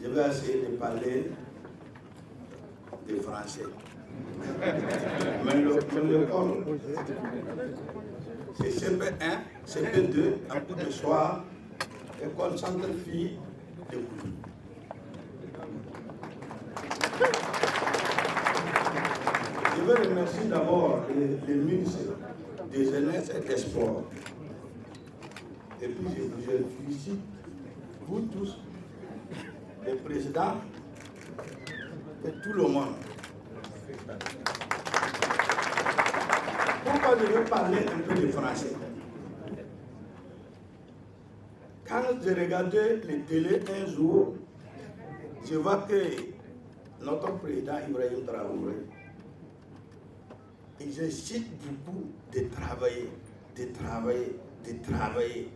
Je vais essayer de parler des Français. Mais l'école, c'est CP1, CP2, un coup de soir, école centre filles de Goudou. Je veux remercier d'abord le ministre des Jeunesse et des Sports. Et puis je vous félicite, vous tous, les présidents et tout le monde. Pourquoi je veux parler un peu de français? Quand j'ai regardé les télé un jour, je vois que notre président Ibrahim Traoré, il incite beaucoup de travailler, de travailler, de travailler.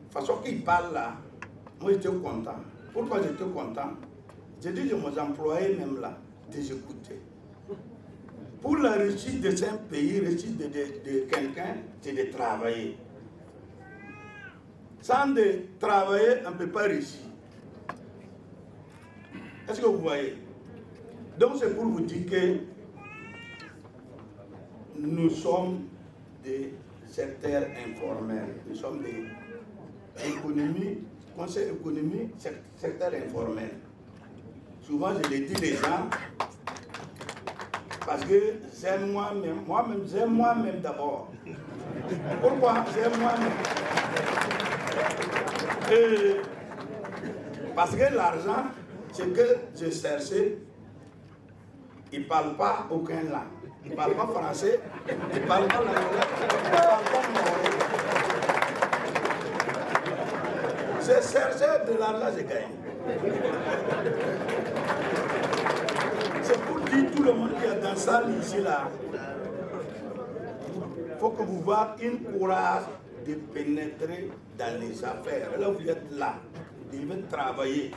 De toute façon qu'il parle là, moi j'étais content. Pourquoi j'étais content? J'ai dit à mes employés même là, de écouter. Pour la réussite de un pays, la réussite de quelqu'un, c'est de travailler. Sans de travailler, on ne peut pas réussir. Est-ce que vous voyez? Donc c'est pour vous dire que nous sommes des secteurs informels. Nous sommes des économies, conseil économique, secteur informel. Souvent je le dis les gens, parce que j'aime moi-même, j'aime moi-même d'abord. Pourquoi j'aime moi-même? Parce que l'argent, c'est que je cherchais, il ne parle pas aucun langue. Il ne parle pas français, il ne parle pas l'anglais, il ne parle pas marocain. J'ai cherché de l'argent, j'ai gagné. C'est pour dire tout le monde qui est dans la salle ici là. Il faut que vous voyez une courage de pénétrer dans les affaires. Là, vous êtes là. Vous devez travailler.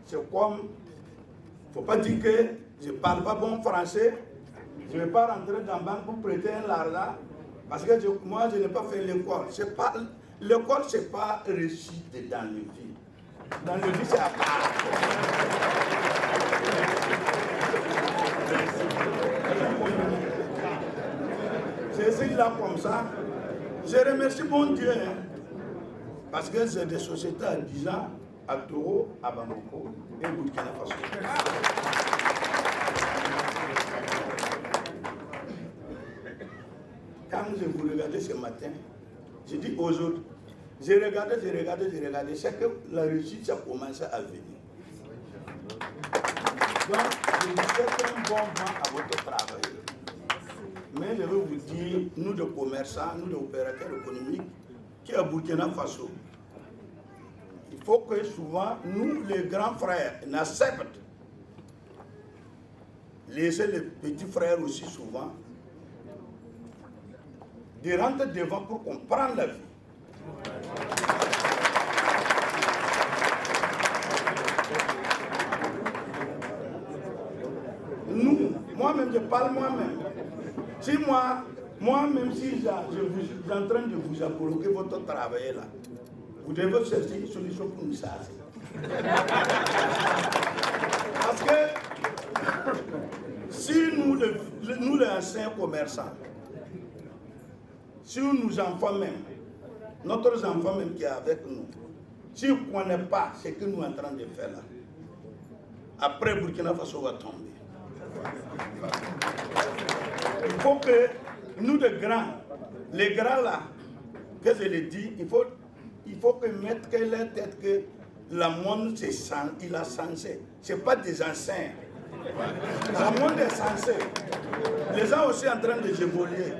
C'est comme, il ne faut pas dire que je ne parle pas bon français. Je ne vais pas rentrer dans la banque pour prêter l'argent. Parce que moi, je n'ai pas fait l'école. L'école, ce n'est pas réussite dans le vie. Dans le vie, c'est à part. C'est ici là comme ça. Je remercie mon Dieu. Parce que c'est des sociétés à 10 ans, à Togo, à Bamako et Burkina Faso. Quand je vous regardais ce matin, je dis aux autres, j'ai regardé, c'est que la réussite, ça commence à venir. Donc, je vous souhaite un bon vent à votre travail. Mais je veux vous dire, nous de commerçants, nous de opérateurs économiques, qui est à Burkina Faso, il faut que souvent, nous, les grands frères, n'acceptent. Laisser les petits frères aussi souvent, de rentrer devant pour comprendre la vie. Nous, moi-même, je parle moi-même. Si moi-même, si je suis en train de vous apologuer votre travail là, vous devez chercher une solution pour nous chasser. Parce que si nous les anciens commerçants, si nos enfants même, notre enfant même qui est avec nous, si on ne connaît pas ce que nous sommes en train de faire là, après Burkina Faso va tomber. Il faut que nous les grands là, que je le dis, il faut que mettre que leur tête que le monde il a censé. Ce n'est pas des anciens. Le monde est censé. Les gens aussi en train de évoluer.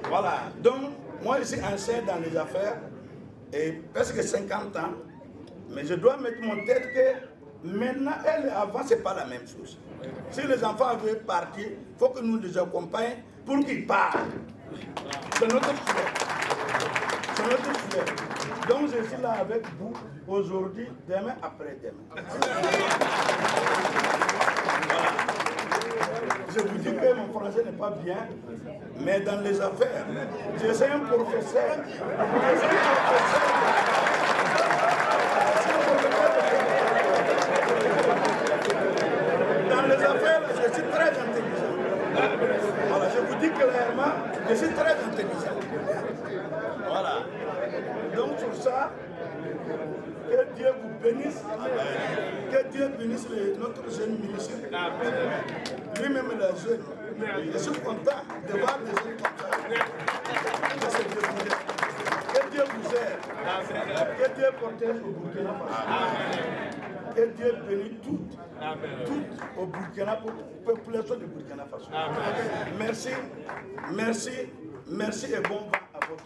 Voilà. Donc, moi je suis ancien dans les affaires, et presque 50 ans, mais je dois mettre mon tête que maintenant et avant, ce n'est pas la même chose. Si les enfants veulent partir, il faut que nous les accompagnions pour qu'ils partent. C'est notre souhait. C'est notre souhait. Donc je suis là avec vous aujourd'hui, demain, après-demain. Voilà. Je vous dis que mon français n'est pas bien, mais dans les affaires, je suis un professeur. Je suis un professeur. très intelligent. Voilà. Donc sur ça, que Dieu vous bénisse. Que Dieu bénisse notre jeune ministre. Lui-même le jeune. Je suis content de voir des jeunes comme ça. Que Dieu vous aide. Que Dieu protège au Burkina Faso. Que Dieu bénisse toutes au Burkina, pour la population du Burkina Faso. Merci, merci, merci et bon vent à votre.